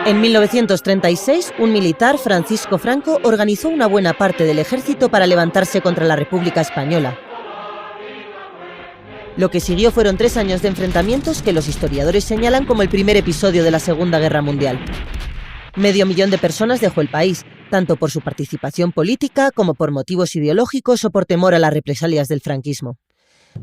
En 1936, un militar, Francisco Franco, organizó una buena parte del ejército para levantarse contra la República Española. Lo que siguió fueron 3 años de enfrentamientos que los historiadores señalan como el primer episodio de la Segunda Guerra Mundial. 500.000 de personas dejó el país, tanto por su participación política como por motivos ideológicos o por temor a las represalias del franquismo.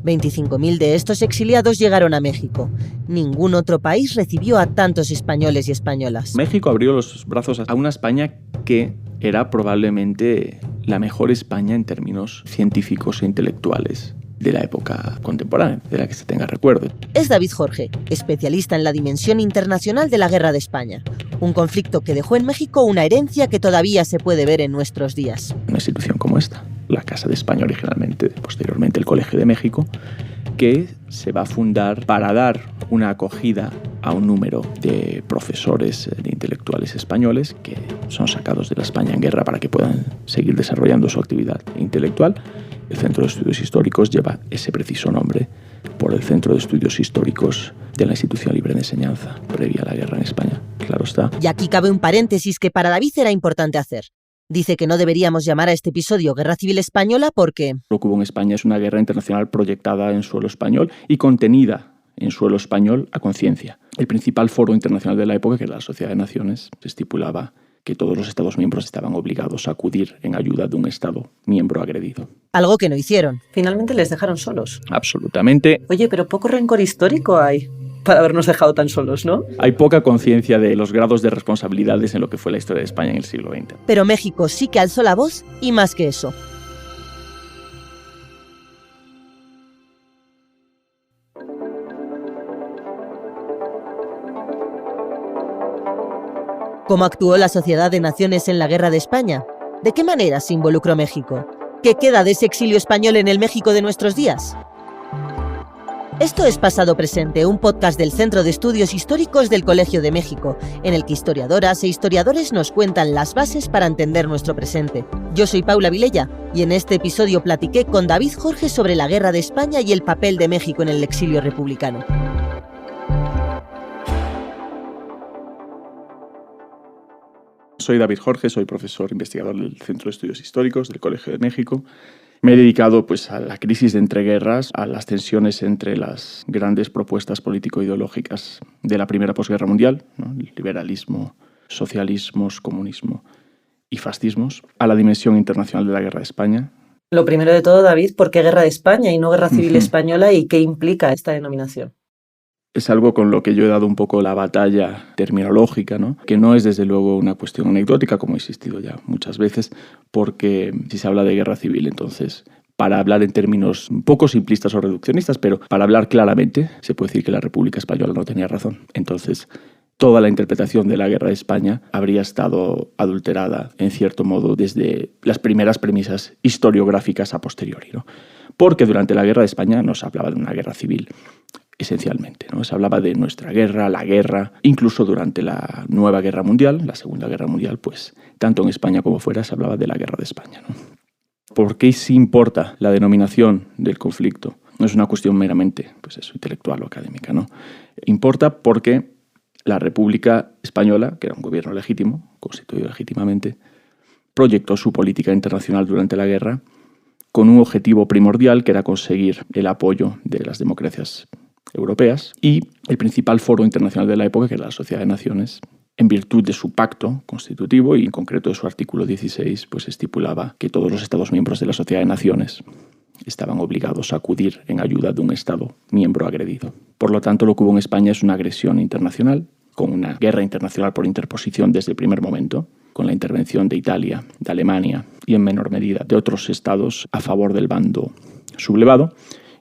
25.000 de estos exiliados llegaron a México. Ningún otro país recibió a tantos españoles y españolas. México abrió los brazos a una España que era probablemente la mejor España en términos científicos e intelectuales de la época contemporánea, de la que se tenga recuerdo. Es David Jorge, especialista en la dimensión internacional de la Guerra de España, un conflicto que dejó en México una herencia que todavía se puede ver en nuestros días. Una institución como esta, la Casa de España originalmente, posteriormente el Colegio de México, que se va a fundar para dar una acogida a un número de profesores, de intelectuales españoles que son sacados de la España en guerra para que puedan seguir desarrollando su actividad intelectual. El Centro de Estudios Históricos lleva ese preciso nombre por el Centro de Estudios Históricos de la Institución Libre de Enseñanza, previa a la guerra en España, claro está. Y aquí cabe un paréntesis que para David era importante hacer. Dice que no deberíamos llamar a este episodio Guerra Civil Española porque lo que hubo en España es una guerra internacional proyectada en suelo español y contenida en suelo español a conciencia. El principal foro internacional de la época, que era la Sociedad de Naciones, se estipulaba que todos los Estados miembros estaban obligados a acudir en ayuda de un Estado miembro agredido. Algo que no hicieron. Finalmente les dejaron solos. Absolutamente. Oye, pero poco rencor histórico hay para habernos dejado tan solos, ¿no? Hay poca conciencia de los grados de responsabilidades en lo que fue la historia de España en el siglo XX. Pero México sí que alzó la voz y más que eso. ¿Cómo actuó la Sociedad de Naciones en la Guerra de España? ¿De qué manera se involucró México? ¿Qué queda de ese exilio español en el México de nuestros días? Esto es Pasado Presente, un podcast del Centro de Estudios Históricos del Colegio de México, en el que historiadoras e historiadores nos cuentan las bases para entender nuestro presente. Yo soy Paula Vilella, y en este episodio platiqué con David Jorge sobre la Guerra de España y el papel de México en el exilio republicano. Soy David Jorge, soy profesor investigador del Centro de Estudios Históricos del Colegio de México. Me he dedicado a la crisis de entreguerras, a las tensiones entre las grandes propuestas político-ideológicas de la primera posguerra mundial, ¿no? Liberalismo, socialismos, comunismo y fascismos, a la dimensión internacional de la Guerra de España. Lo primero de todo, David, ¿por qué Guerra de España y no Guerra Civil Española y qué implica esta denominación? Es algo con lo que yo he dado un poco la batalla terminológica, ¿no? Que no es desde luego una cuestión anecdótica, como he insistido ya muchas veces, porque si se habla de guerra civil, entonces, para hablar en términos un poco simplistas o reduccionistas, pero para hablar claramente, se puede decir que la República Española no tenía razón. Entonces, toda la interpretación de la Guerra de España habría estado adulterada, en cierto modo, desde las primeras premisas historiográficas a posteriori, ¿no? Porque durante la Guerra de España no se hablaba de una guerra civil, esencialmente, ¿no? Se hablaba de nuestra guerra, la guerra, incluso durante la Nueva Guerra Mundial, la Segunda Guerra Mundial, pues tanto en España como fuera se hablaba de la Guerra de España, ¿no? ¿Por qué sí importa la denominación del conflicto? No es una cuestión meramente, intelectual o académica, ¿no? Importa porque la República Española, que era un gobierno legítimo, constituido legítimamente, proyectó su política internacional durante la guerra con un objetivo primordial, que era conseguir el apoyo de las democracias europeas, y el principal foro internacional de la época, que era la Sociedad de Naciones, en virtud de su pacto constitutivo y en concreto de su artículo 16, pues estipulaba que todos los Estados miembros de la Sociedad de Naciones estaban obligados a acudir en ayuda de un Estado miembro agredido. Por lo tanto, lo que hubo en España es una agresión internacional, con una guerra internacional por interposición desde el primer momento, con la intervención de Italia, de Alemania y en menor medida de otros estados a favor del bando sublevado,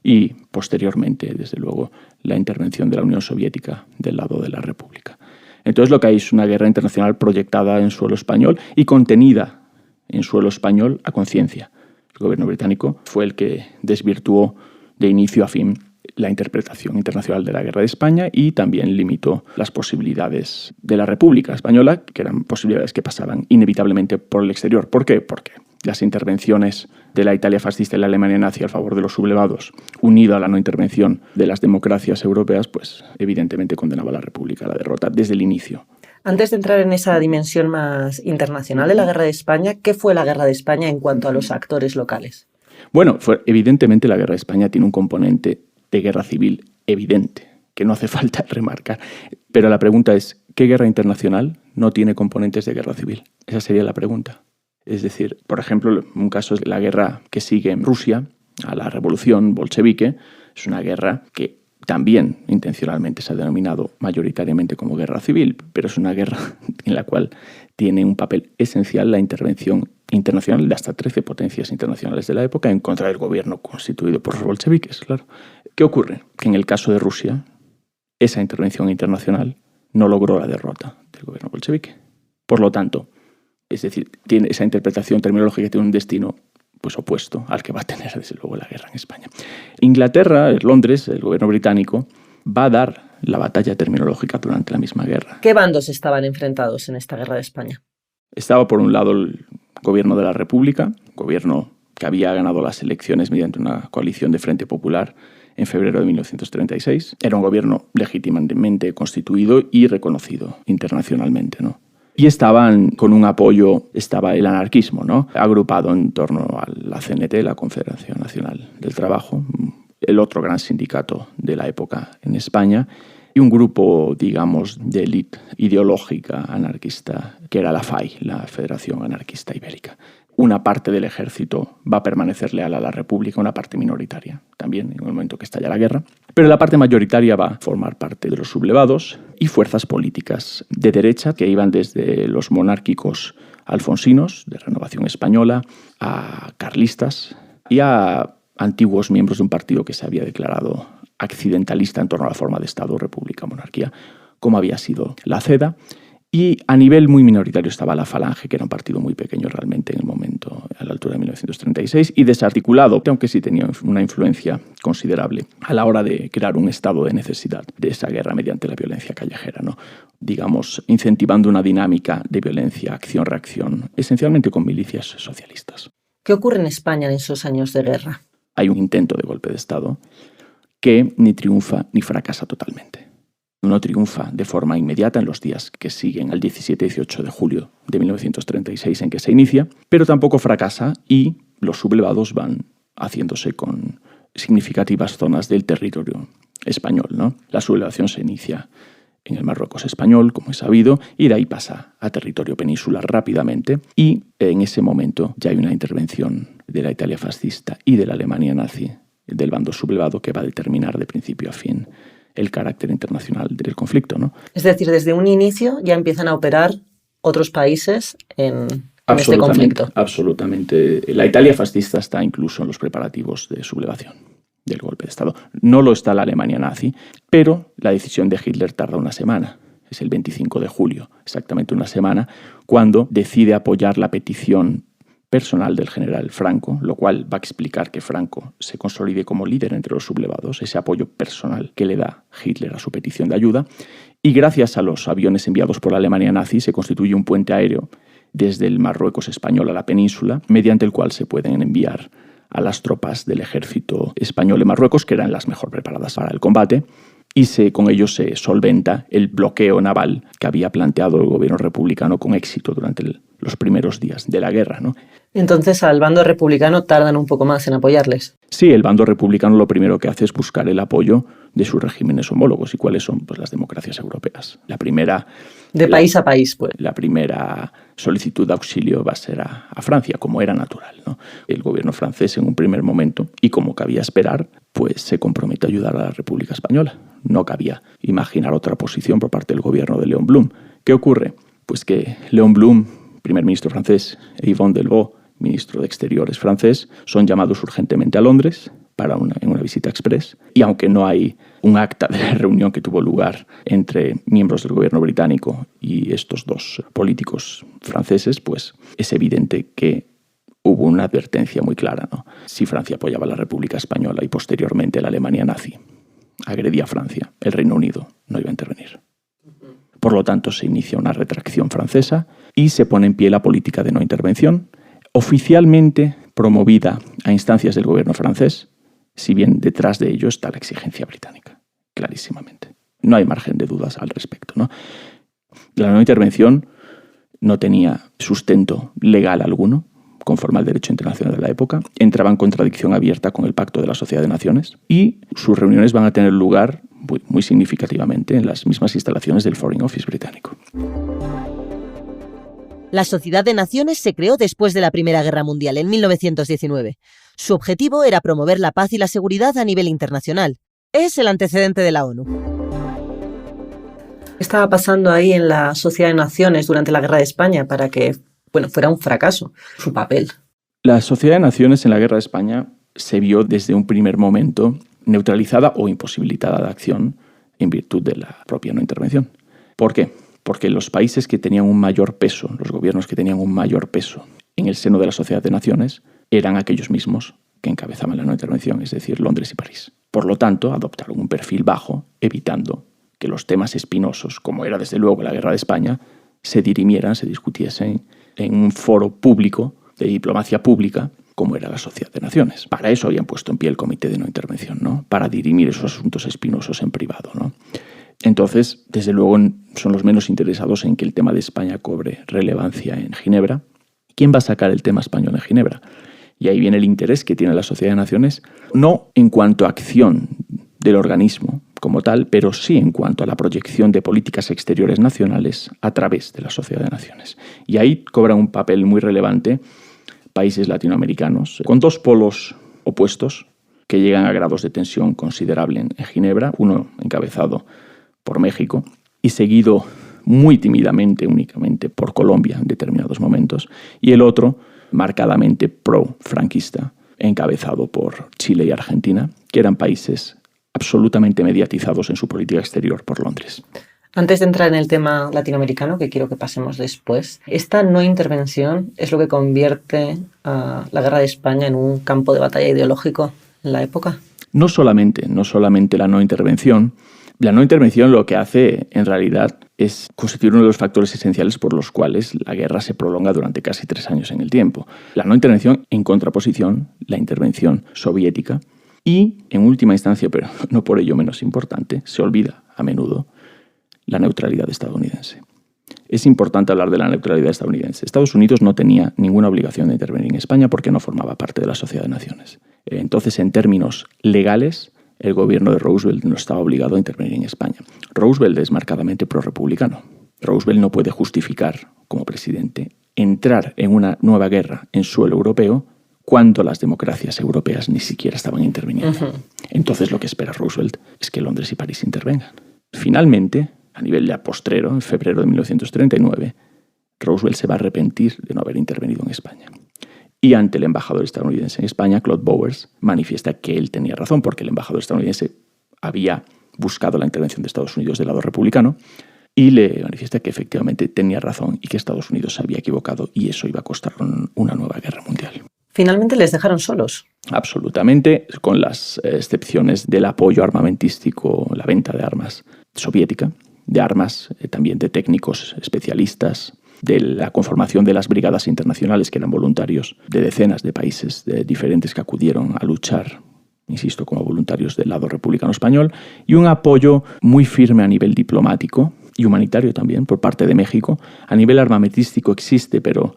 y posteriormente, desde luego, la intervención de la Unión Soviética del lado de la República. Entonces lo que hay es una guerra internacional proyectada en suelo español y contenida en suelo español a conciencia. El gobierno británico fue el que desvirtuó de inicio a fin la interpretación internacional de la Guerra de España y también limitó las posibilidades de la República Española, que eran posibilidades que pasaban inevitablemente por el exterior. ¿Por qué? Porque las intervenciones de la Italia fascista y la Alemania nazi a favor de los sublevados, unido a la no intervención de las democracias europeas, pues evidentemente condenaba a la República a la derrota desde el inicio. Antes de entrar en esa dimensión más internacional de la Guerra de España, ¿qué fue la Guerra de España en cuanto a los actores locales? Bueno, evidentemente la Guerra de España tiene un componente de guerra civil evidente, que no hace falta remarcar. Pero la pregunta es, ¿qué guerra internacional no tiene componentes de guerra civil? Esa sería la pregunta. Es decir, por ejemplo, un caso es la guerra que sigue en Rusia a la revolución bolchevique. Es una guerra que también intencionalmente se ha denominado mayoritariamente como guerra civil, pero es una guerra en la cual tiene un papel esencial la intervención internacional de hasta 13 potencias internacionales de la época en contra del gobierno constituido por los bolcheviques, claro. ¿Qué ocurre? Que en el caso de Rusia, esa intervención internacional no logró la derrota del gobierno bolchevique. Por lo tanto, es decir, tiene esa interpretación terminológica tiene un destino pues opuesto al que va a tener, desde luego, la guerra en España. Inglaterra, Londres, el gobierno británico, va a dar la batalla terminológica durante la misma guerra. ¿Qué bandos estaban enfrentados en esta Guerra de España? Estaba, por un lado, el gobierno de la República, gobierno que había ganado las elecciones mediante una coalición de Frente Popular en febrero de 1936. Era un gobierno legítimamente constituido y reconocido internacionalmente, ¿no? Y estaban con un apoyo, estaba el anarquismo, ¿no? Agrupado en torno a la CNT, la Confederación Nacional del Trabajo, el otro gran sindicato de la época en España, y un grupo, digamos, de élite ideológica anarquista, que era la FAI, la Federación Anarquista Ibérica. Una parte del ejército va a permanecer leal a la República, una parte minoritaria también en el momento que estalla la guerra. Pero la parte mayoritaria va a formar parte de los sublevados y fuerzas políticas de derecha que iban desde los monárquicos alfonsinos, de Renovación Española, a carlistas y a antiguos miembros de un partido que se había declarado accidentalista en torno a la forma de Estado, república, monarquía, como había sido la CEDA. Y a nivel muy minoritario estaba la Falange, que era un partido muy pequeño realmente en el momento, a la altura de 1936, y desarticulado, aunque sí tenía una influencia considerable a la hora de crear un estado de necesidad de esa guerra mediante la violencia callejera, ¿no? Digamos, incentivando una dinámica de violencia, acción-reacción, esencialmente con milicias socialistas. ¿Qué ocurre en España en esos años de guerra? Hay un intento de golpe de Estado que ni triunfa ni fracasa totalmente. No triunfa de forma inmediata en los días que siguen al 17-18 de julio de 1936 en que se inicia, pero tampoco fracasa y los sublevados van haciéndose con significativas zonas del territorio español, ¿no? La sublevación se inicia en el Marruecos español, como es sabido, y de ahí pasa a territorio peninsular rápidamente, y en ese momento ya hay una intervención de la Italia fascista y de la Alemania nazi, del bando sublevado, que va a determinar de principio a fin el carácter internacional del conflicto, ¿no? Es decir, desde un inicio ya empiezan a operar otros países en este conflicto. Absolutamente. La Italia fascista está incluso en los preparativos de sublevación del golpe de Estado. No lo está la Alemania nazi, pero la decisión de Hitler tarda una semana. Es el 25 de julio, exactamente una semana, cuando decide apoyar la petición personal del general Franco, lo cual va a explicar que Franco se consolide como líder entre los sublevados, ese apoyo personal que le da Hitler a su petición de ayuda, y gracias a los aviones enviados por la Alemania nazi se constituye un puente aéreo desde el Marruecos español a la península, mediante el cual se pueden enviar a las tropas del ejército español en Marruecos, que eran las mejor preparadas para el combate, y con ello se solventa el bloqueo naval que había planteado el gobierno republicano con éxito durante los primeros días de la guerra, ¿no? Entonces al bando republicano tardan un poco más en apoyarles. Sí, el bando republicano lo primero que hace es buscar el apoyo de sus regímenes homólogos. ¿Y cuáles son? Pues las democracias europeas. La primera... país a país, pues. La primera solicitud de auxilio va a ser a Francia, como era natural, ¿no? El gobierno francés en un primer momento, y como cabía esperar, pues se compromete a ayudar a la República Española. No cabía imaginar otra posición por parte del gobierno de Léon Blum. ¿Qué ocurre? Pues que Léon Blum, primer ministro francés, e Yvon Delvaux, ministro de Exteriores francés, son llamados urgentemente a Londres en una visita express, y aunque no hay un acta de la reunión que tuvo lugar entre miembros del gobierno británico y estos dos políticos franceses, pues es evidente que hubo una advertencia muy clara, ¿no? Si Francia apoyaba a la República Española y posteriormente la Alemania nazi agredía a Francia, el Reino Unido no iba a intervenir. Por lo tanto, se inicia una retracción francesa y se pone en pie la política de no intervención, oficialmente promovida a instancias del gobierno francés, si bien detrás de ello está la exigencia británica, clarísimamente. No hay margen de dudas al respecto, ¿no? La no intervención no tenía sustento legal alguno, conforme al derecho internacional de la época, entraba en contradicción abierta con el Pacto de la Sociedad de Naciones y sus reuniones van a tener lugar muy significativamente en las mismas instalaciones del Foreign Office británico. La Sociedad de Naciones se creó después de la Primera Guerra Mundial, en 1919. Su objetivo era promover la paz y la seguridad a nivel internacional. Es el antecedente de la ONU. ¿Qué estaba pasando ahí en la Sociedad de Naciones durante la Guerra de España para que fuera un fracaso su papel? La Sociedad de Naciones en la Guerra de España se vio desde un primer momento neutralizada o imposibilitada de acción en virtud de la propia no intervención. ¿Por qué? Porque los países que tenían un mayor peso, los gobiernos que tenían un mayor peso en el seno de la Sociedad de Naciones, eran aquellos mismos que encabezaban la no intervención, es decir, Londres y París. Por lo tanto, adoptaron un perfil bajo, evitando que los temas espinosos, como era desde luego la Guerra de España, se dirimieran, se discutiesen en un foro público, de diplomacia pública, como era la Sociedad de Naciones. Para eso habían puesto en pie el Comité de No Intervención, ¿no? Para dirimir esos asuntos espinosos en privado, ¿no? Entonces, desde luego, son los menos interesados en que el tema de España cobre relevancia en Ginebra. ¿Quién va a sacar el tema español en Ginebra? Y ahí viene el interés que tiene la Sociedad de Naciones, no en cuanto a acción del organismo como tal, pero sí en cuanto a la proyección de políticas exteriores nacionales a través de la Sociedad de Naciones. Y ahí cobran un papel muy relevante países latinoamericanos, con dos polos opuestos que llegan a grados de tensión considerable en Ginebra, uno encabezado por México y seguido muy tímidamente únicamente por Colombia en determinados momentos, y el otro marcadamente pro-franquista, encabezado por Chile y Argentina, que eran países absolutamente mediatizados en su política exterior por Londres. Antes de entrar en el tema latinoamericano, que quiero que pasemos después, esta no intervención es lo que convierte a la Guerra de España en un campo de batalla ideológico en la época. No solamente la no intervención. La no intervención lo que hace, en realidad, es constituir uno de los factores esenciales por los cuales la guerra se prolonga durante casi 3 años en el tiempo. La no intervención, en contraposición, la intervención soviética, y, en última instancia, pero no por ello menos importante, se olvida a menudo la neutralidad estadounidense. Es importante hablar de la neutralidad estadounidense. Estados Unidos no tenía ninguna obligación de intervenir en España porque no formaba parte de la Sociedad de Naciones. Entonces, en términos legales, el gobierno de Roosevelt no estaba obligado a intervenir en España. Roosevelt es marcadamente pro-republicano. Roosevelt no puede justificar, como presidente, entrar en una nueva guerra en suelo europeo cuando las democracias europeas ni siquiera estaban interviniendo. Entonces lo que espera Roosevelt es que Londres y París intervengan. Finalmente, a nivel ya postrero, en febrero de 1939, Roosevelt se va a arrepentir de no haber intervenido en España. Y ante el embajador estadounidense en España, Claude Bowers, manifiesta que él tenía razón porque el embajador estadounidense había buscado la intervención de Estados Unidos del lado republicano y le manifiesta que efectivamente tenía razón y que Estados Unidos se había equivocado y eso iba a costar una nueva guerra mundial. Finalmente les dejaron solos. Absolutamente, con las excepciones del apoyo armamentístico, la venta de armas soviética, de armas también de técnicos especialistas, de la conformación de las brigadas internacionales que eran voluntarios de decenas de países diferentes que acudieron a luchar, insisto, como voluntarios del lado republicano español, y un apoyo muy firme a nivel diplomático y humanitario también por parte de México. A nivel armamentístico existe, pero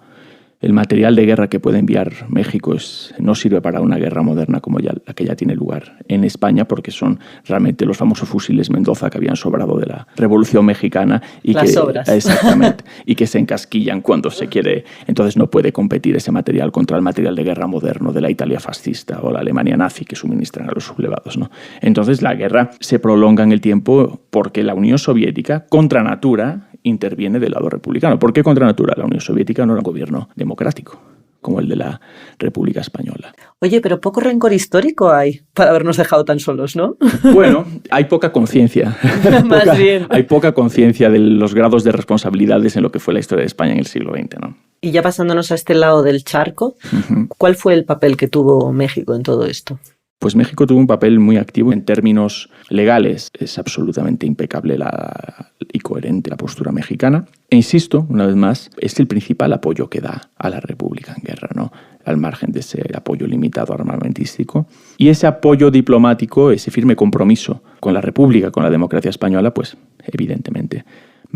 el material de guerra que puede enviar México no sirve para una guerra moderna como la que ya tiene lugar en España, porque son realmente los famosos fusiles Mendoza que habían sobrado de la Revolución Mexicana y las obras. Exactamente, y que se encasquillan cuando se quiere. Entonces no puede competir ese material contra el material de guerra moderno de la Italia fascista o la Alemania nazi que suministran a los sublevados, ¿no? Entonces la guerra se prolonga en el tiempo porque la Unión Soviética, contra natura, interviene del lado republicano. ¿Por qué contra natura? La Unión Soviética no era un gobierno democrático como el de la República Española. Oye, pero poco rencor histórico hay para habernos dejado tan solos, ¿no? Bueno, hay poca conciencia. Más bien. Hay poca conciencia de los grados de responsabilidades en lo que fue la historia de España en el siglo XX, ¿no? Y ya pasándonos a este lado del charco, ¿cuál fue el papel que tuvo México en todo esto? Pues México tuvo un papel muy activo en términos legales. Es absolutamente impecable y coherente la postura mexicana. E insisto, una vez más, es el principal apoyo que da a la República en guerra, ¿no? Al margen de ese apoyo limitado armamentístico. Y ese apoyo diplomático, ese firme compromiso con la República, con la democracia española, pues evidentemente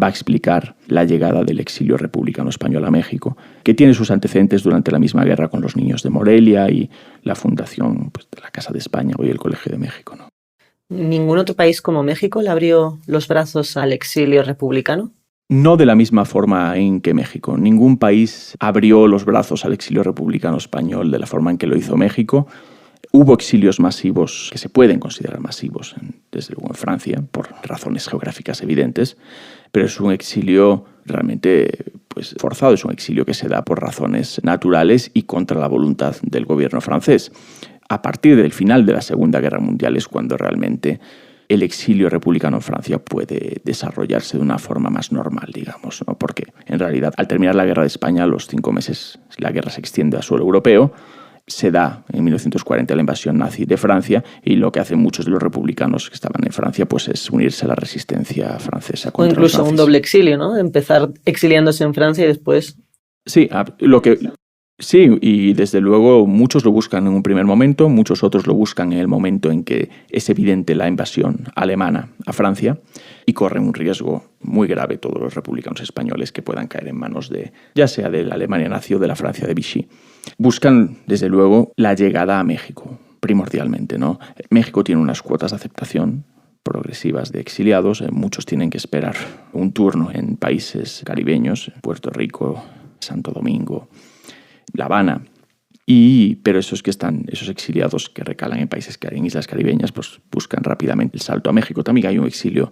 va a explicar la llegada del exilio republicano español a México, que tiene sus antecedentes durante la misma guerra con los niños de Morelia y la fundación de la Casa de España, hoy el Colegio de México, ¿no? ¿Ningún otro país como México le abrió los brazos al exilio republicano? No de la misma forma en que México. Ningún país abrió los brazos al exilio republicano español de la forma en que lo hizo México. Hubo exilios masivos que se pueden considerar masivos, desde luego en Francia, por razones geográficas evidentes, pero es un exilio realmente forzado, es un exilio que se da por razones naturales y contra la voluntad del gobierno francés. A partir del final de la Segunda Guerra Mundial es cuando realmente el exilio republicano en Francia puede desarrollarse de una forma más normal, digamos, ¿no? Porque en realidad al terminar la Guerra de España, a los 5 meses la guerra se extiende a suelo europeo, se da en 1940 la invasión nazi de Francia y lo que hacen muchos de los republicanos que estaban en Francia pues es unirse a la resistencia francesa contra o incluso los nazis. Un doble exilio, ¿no? Empezar exiliándose en Francia y después... Sí, y desde luego muchos lo buscan en un primer momento, muchos otros lo buscan en el momento en que es evidente la invasión alemana a Francia y corren un riesgo muy grave todos los republicanos españoles que puedan caer en manos de, ya sea de la Alemania nazi o de la Francia de Vichy. Buscan, desde luego, la llegada a México, primordialmente, ¿no? México tiene unas cuotas de aceptación progresivas de exiliados, muchos tienen que esperar un turno en países caribeños, Puerto Rico, Santo Domingo, La Habana, pero esos exiliados que recalan en islas caribeñas pues buscan rápidamente el salto a México. También hay un exilio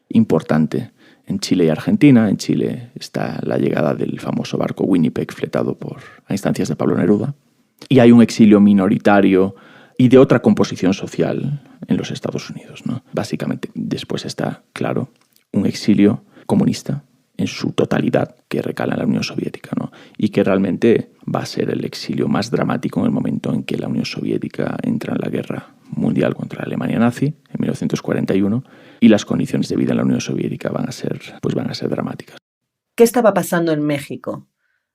importante en Chile y Argentina. En Chile está la llegada del famoso barco Winnipeg fletado a instancias de Pablo Neruda. Y hay un exilio minoritario y de otra composición social en los Estados Unidos, ¿no? Básicamente, después está, claro, un exilio comunista en su totalidad que recala en la Unión Soviética, ¿no? Y que realmente va a ser el exilio más dramático en el momento en que la Unión Soviética entra en la guerra mundial contra la Alemania nazi en 1941 y las condiciones de vida en la Unión Soviética van a ser dramáticas. ¿Qué estaba pasando en México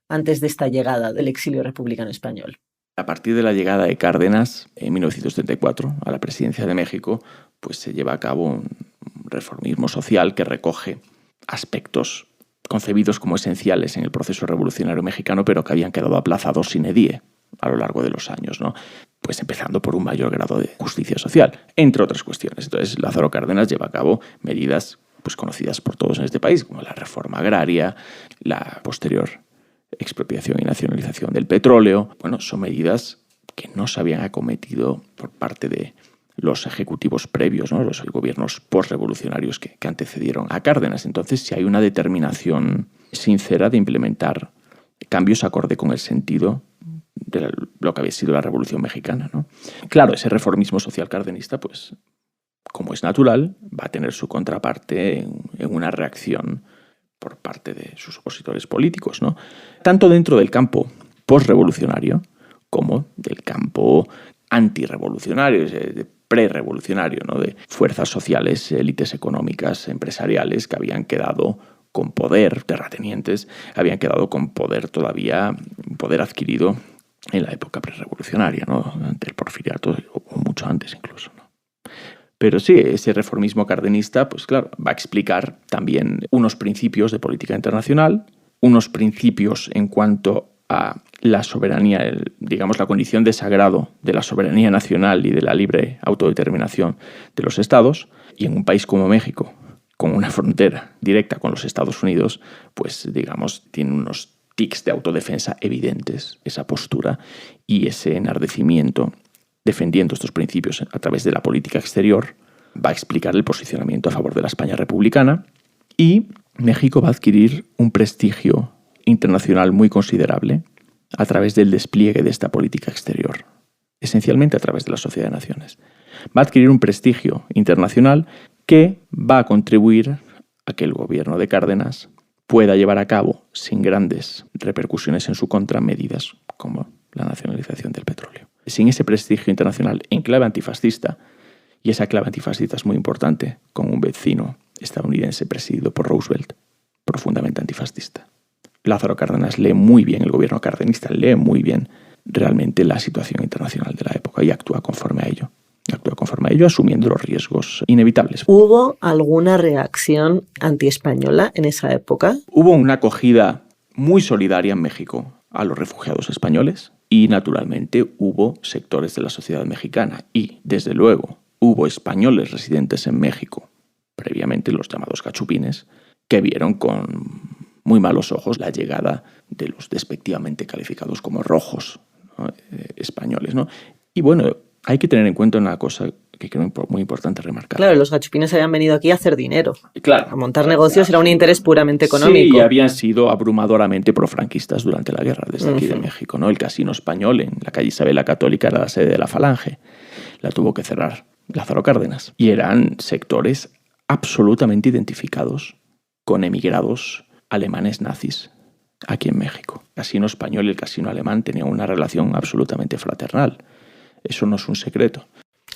antes de esta llegada del exilio republicano español? A partir de la llegada de Cárdenas en 1934 a la presidencia de México, pues se lleva a cabo un reformismo social que recoge aspectos concebidos como esenciales en el proceso revolucionario mexicano, pero que habían quedado aplazados sine die a lo largo de los años, ¿no? Pues empezando por un mayor grado de justicia social, entre otras cuestiones. Entonces, Lázaro Cárdenas lleva a cabo medidas pues conocidas por todos en este país, como la reforma agraria, la posterior expropiación y nacionalización del petróleo. Bueno, son medidas que no se habían acometido por parte de los ejecutivos previos, ¿no? Los gobiernos postrevolucionarios que antecedieron a Cárdenas. Entonces, si hay una determinación sincera de implementar cambios acorde con el sentido de lo que había sido la Revolución Mexicana, ¿no? Claro, ese reformismo social cardenista, pues, como es natural, va a tener su contraparte en una reacción por parte de sus opositores políticos, ¿no? Tanto dentro del campo postrevolucionario como del campo antirrevolucionario, de prerevolucionario, ¿no? De fuerzas sociales, élites económicas, empresariales que habían quedado con poder, terratenientes, habían quedado con poder todavía, poder adquirido en la época prerevolucionaria, ¿no? Ante el porfiriato o mucho antes incluso, ¿no? Pero sí, ese reformismo cardenista, pues claro, va a explicar también unos principios de política internacional, unos principios en cuanto a la soberanía, digamos, la condición de sagrado de la soberanía nacional y de la libre autodeterminación de los estados. Y en un país como México, con una frontera directa con los Estados Unidos, pues, digamos, tiene unos tics de autodefensa evidentes, esa postura y ese enardecimiento defendiendo estos principios a través de la política exterior, va a explicar el posicionamiento a favor de la España republicana y México va a adquirir un prestigio internacional muy considerable a través del despliegue de esta política exterior, esencialmente a través de la Sociedad de Naciones. Va a adquirir un prestigio internacional que va a contribuir a que el gobierno de Cárdenas pueda llevar a cabo, sin grandes repercusiones en su contra, medidas como la nacionalización del petróleo. Sin ese prestigio internacional en clave antifascista, y esa clave antifascista es muy importante, con un vecino estadounidense presidido por Roosevelt, profundamente antifascista. Lázaro Cárdenas lee muy bien, el gobierno cardenista lee muy bien realmente la situación internacional de la época y actúa conforme a ello. Actúa conforme a ello, asumiendo los riesgos inevitables. ¿Hubo alguna reacción antiespañola en esa época? Hubo una acogida muy solidaria en México a los refugiados españoles y, naturalmente, hubo sectores de la sociedad mexicana y, desde luego, hubo españoles residentes en México, previamente los llamados cachupines, que vieron con muy malos ojos la llegada de los despectivamente calificados como rojos, ¿no? Españoles, ¿no? Y bueno, hay que tener en cuenta una cosa que creo muy importante remarcar. Claro, los gachupines habían venido aquí a hacer dinero. Claro. A montar negocios era un interés puramente económico. Sí, habían sido abrumadoramente profranquistas durante la guerra desde aquí de México, ¿no? El casino español en la calle Isabel la Católica era la sede de la Falange. La tuvo que cerrar Lázaro Cárdenas. Y eran sectores absolutamente identificados con emigrados alemanes nazis aquí en México. El casino español y el casino alemán tenían una relación absolutamente fraternal. Eso no es un secreto.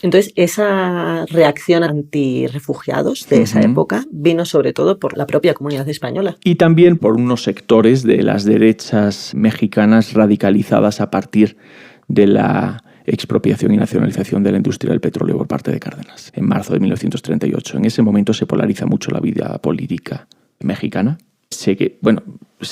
Entonces, esa reacción anti-refugiados de esa época vino sobre todo por la propia comunidad española. Y también por unos sectores de las derechas mexicanas radicalizadas a partir de la expropiación y nacionalización de la industria del petróleo por parte de Cárdenas, en marzo de 1938. En ese momento se polariza mucho la vida política mexicana. Se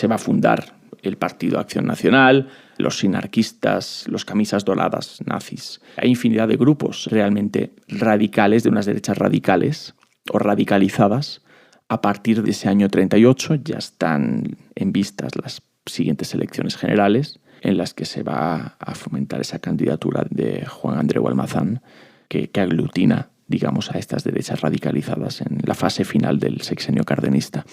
va a fundar el Partido Acción Nacional, los sinarquistas, los camisas doradas nazis. Hay infinidad de grupos realmente radicales, de unas derechas radicales o radicalizadas. A partir de ese año 38 ya están en vistas las siguientes elecciones generales, en las que se va a fomentar esa candidatura de Juan Andreu Almazán, que aglutina, digamos, a estas derechas radicalizadas en la fase final del sexenio cardenista.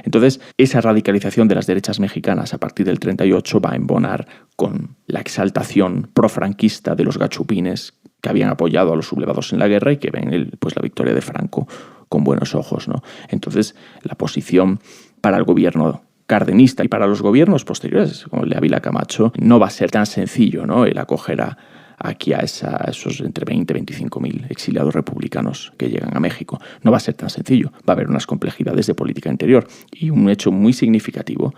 Entonces, esa radicalización de las derechas mexicanas a partir del 38 va a embonar con la exaltación profranquista de los gachupines que habían apoyado a los sublevados en la guerra y que ven la victoria de Franco con buenos ojos, ¿no? Entonces, la posición para el gobierno cardenista y para los gobiernos posteriores, como el de Ávila Camacho, no va a ser tan sencillo, ¿no? El acoger aquí a esos entre 20 y 25.000 exiliados republicanos que llegan a México. No va a ser tan sencillo, va a haber unas complejidades de política interior y un hecho muy significativo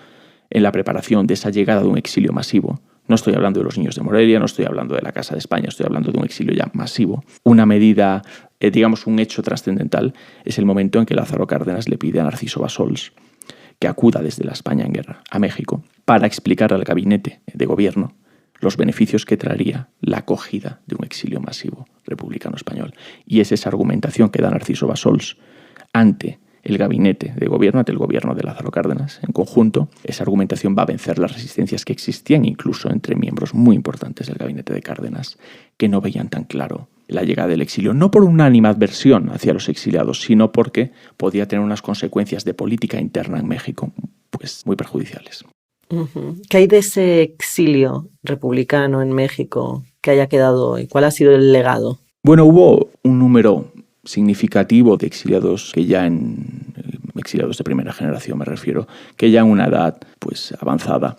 en la preparación de esa llegada de un exilio masivo. No estoy hablando de los niños de Morelia, no estoy hablando de la Casa de España, estoy hablando de un exilio ya masivo. Una medida, un hecho trascendental, es el momento en que Lázaro Cárdenas le pide a Narciso Bassols que acuda desde la España en guerra a México para explicar al gabinete de gobierno los beneficios que traería la acogida de un exilio masivo republicano español. Y es esa argumentación que da Narciso Bassols ante el gabinete de gobierno, ante el gobierno de Lázaro Cárdenas en conjunto. Esa argumentación va a vencer las resistencias que existían incluso entre miembros muy importantes del gabinete de Cárdenas, que no veían tan claro la llegada del exilio, no por una animadversión hacia los exiliados, sino porque podía tener unas consecuencias de política interna en México pues muy perjudiciales. ¿Qué hay de ese exilio republicano en México que haya quedado y cuál ha sido el legado? Bueno, hubo un número significativo de exiliados exiliados de primera generación me refiero, que ya en una edad pues avanzada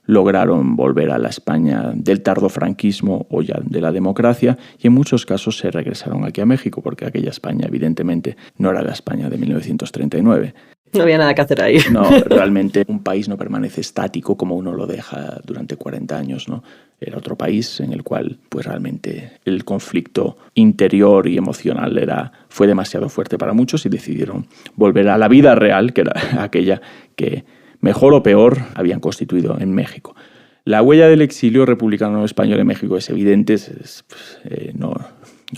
lograron volver a la España del tardofranquismo o ya de la democracia y en muchos casos se regresaron aquí a México porque aquella España evidentemente no era la España de 1939. No había nada que hacer ahí. No, realmente un país no permanece estático como uno lo deja durante 40 años, ¿no? Era otro país en el cual pues realmente el conflicto interior y emocional fue demasiado fuerte para muchos y decidieron volver a la vida real, que era aquella que mejor o peor habían constituido en México. La huella del exilio republicano español en México es evidente, no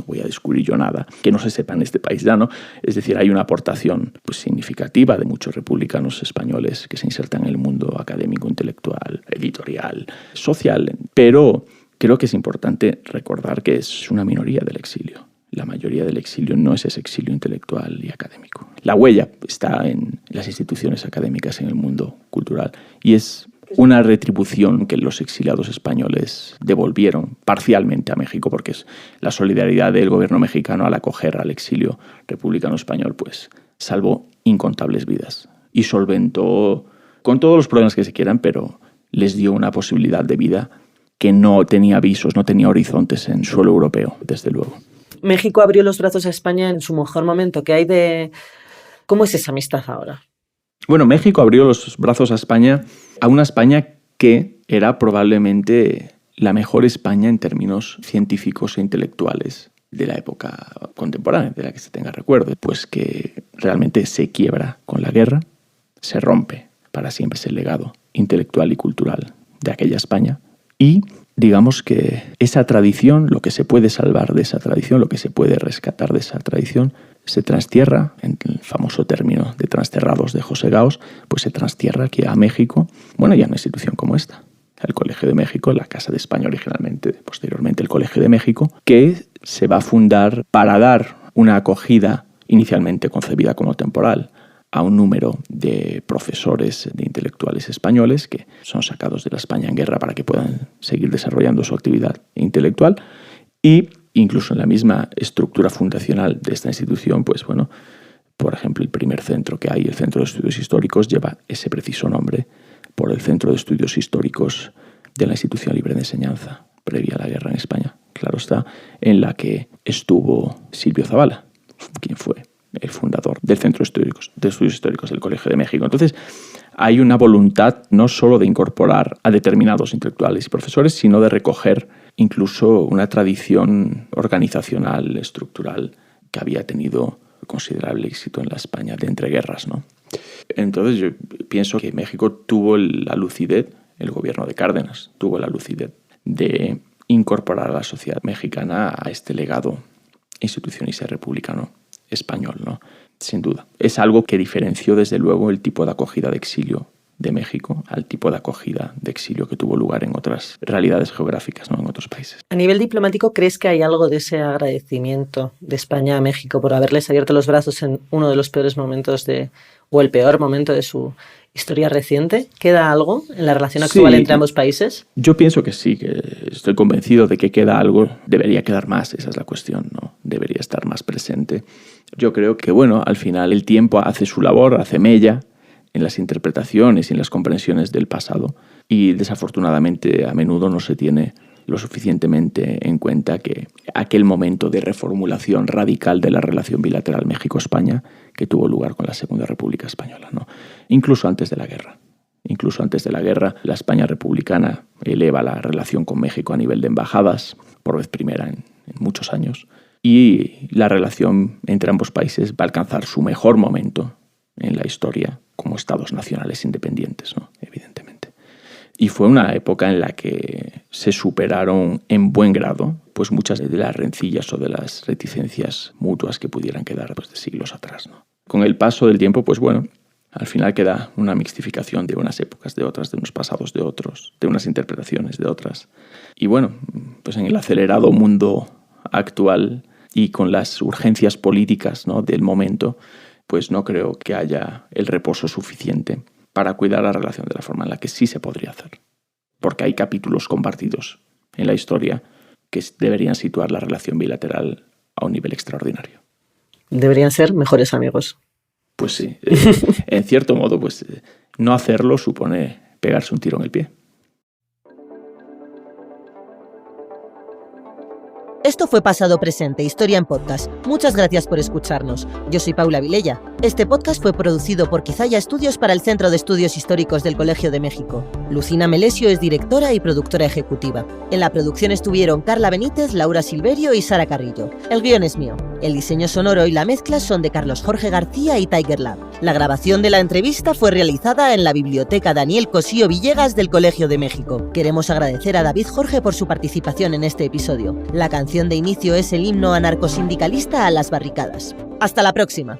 voy a descubrir yo nada que no se sepa en este país ya, ¿no? Es decir, hay una aportación pues significativa de muchos republicanos españoles que se insertan en el mundo académico, intelectual, editorial, social, pero creo que es importante recordar que es una minoría del exilio. La mayoría del exilio no es ese exilio intelectual y académico. La huella está en las instituciones académicas, en el mundo cultural, y es una retribución que los exiliados españoles devolvieron parcialmente a México, porque es la solidaridad del gobierno mexicano al acoger al exilio republicano español, pues salvó incontables vidas y solventó, con todos los problemas que se quieran, pero les dio una posibilidad de vida que no tenía visos, no tenía horizontes en suelo europeo, desde luego. México abrió los brazos a España en su mejor momento. ¿Qué hay de...? ¿Cómo es esa amistad ahora? Bueno, México abrió los brazos a España, a una España que era probablemente la mejor España en términos científicos e intelectuales de la época contemporánea, de la que se tenga recuerdo, pues que realmente se quiebra con la guerra, se rompe para siempre ese legado intelectual y cultural de aquella España. Y digamos que esa tradición, lo que se puede salvar de esa tradición, lo que se puede rescatar de esa tradición, se trastierra, en el famoso término de transterrados de José Gaos, pues se trastierra aquí a México, bueno, y a una institución como esta, el Colegio de México, la Casa de España originalmente, posteriormente el Colegio de México, que se va a fundar para dar una acogida inicialmente concebida como temporal a un número de profesores, de intelectuales españoles que son sacados de la España en guerra para que puedan seguir desarrollando su actividad intelectual, y incluso en la misma estructura fundacional de esta institución, pues bueno, por ejemplo, el primer centro que hay, el Centro de Estudios Históricos, lleva ese preciso nombre por el Centro de Estudios Históricos de la Institución Libre de Enseñanza, previa a la guerra en España, claro está, en la que estuvo Silvio Zavala, quien fue el fundador del Centro de Estudios Históricos del Colegio de México. Entonces, hay una voluntad no solo de incorporar a determinados intelectuales y profesores, sino de recoger incluso una tradición organizacional, estructural, que había tenido considerable éxito en la España de entreguerras, ¿no? Entonces, yo pienso que México tuvo la lucidez, el gobierno de Cárdenas tuvo la lucidez de incorporar a la sociedad mexicana a este legado institucionista republicano español, ¿no? Sin duda. Es algo que diferenció desde luego el tipo de acogida de exilio de México al tipo de acogida de exilio que tuvo lugar en otras realidades geográficas, ¿no? En otros países. A nivel diplomático, ¿crees que hay algo de ese agradecimiento de España a México por haberles abierto los brazos en uno de los peores momentos o el peor momento de su historia reciente? ¿Queda algo en la relación actual entre ambos países? Yo pienso que sí, que estoy convencido de que queda algo. Debería quedar más, esa es la cuestión, ¿no? Debería estar más presente. Yo creo que, bueno, al final el tiempo hace su labor, hace mella en las interpretaciones y en las comprensiones del pasado, y desafortunadamente a menudo no se tiene lo suficientemente en cuenta que aquel momento de reformulación radical de la relación bilateral México-España que tuvo lugar con la Segunda República Española, ¿no? Incluso antes de la guerra. Incluso antes de la guerra, la España republicana eleva la relación con México a nivel de embajadas, por vez primera en muchos años, y la relación entre ambos países va a alcanzar su mejor momento en la historia como estados nacionales independientes, ¿no? Evidentemente. Y fue una época en la que se superaron en buen grado pues muchas de las rencillas o de las reticencias mutuas que pudieran quedar pues de siglos atrás, ¿no? Con el paso del tiempo, pues bueno, al final queda una mixtificación de unas épocas de otras, de unos pasados de otros, de unas interpretaciones de otras. Y bueno, pues en el acelerado mundo actual y con las urgencias políticas, ¿no?, del momento, pues no creo que haya el reposo suficiente para cuidar la relación de la forma en la que sí se podría hacer. Porque hay capítulos compartidos en la historia que deberían situar la relación bilateral a un nivel extraordinario. Deberían ser mejores amigos. Pues sí. En cierto modo, pues no hacerlo supone pegarse un tiro en el pie. Esto fue Pasado Presente, Historia en Podcast. Muchas gracias por escucharnos. Yo soy Paula Vilella. Este podcast fue producido por Quizaya Estudios para el Centro de Estudios Históricos del Colegio de México. Lucina Melesio es directora y productora ejecutiva. En la producción estuvieron Carla Benítez, Laura Silverio y Sara Carrillo. El guión es mío. El diseño sonoro y la mezcla son de Carlos Jorge García y Tiger Lab. La grabación de la entrevista fue realizada en la Biblioteca Daniel Cosío Villegas del Colegio de México. Queremos agradecer a David Jorge por su participación en este episodio. La canción de inicio es el himno anarcosindicalista a las barricadas. ¡Hasta la próxima!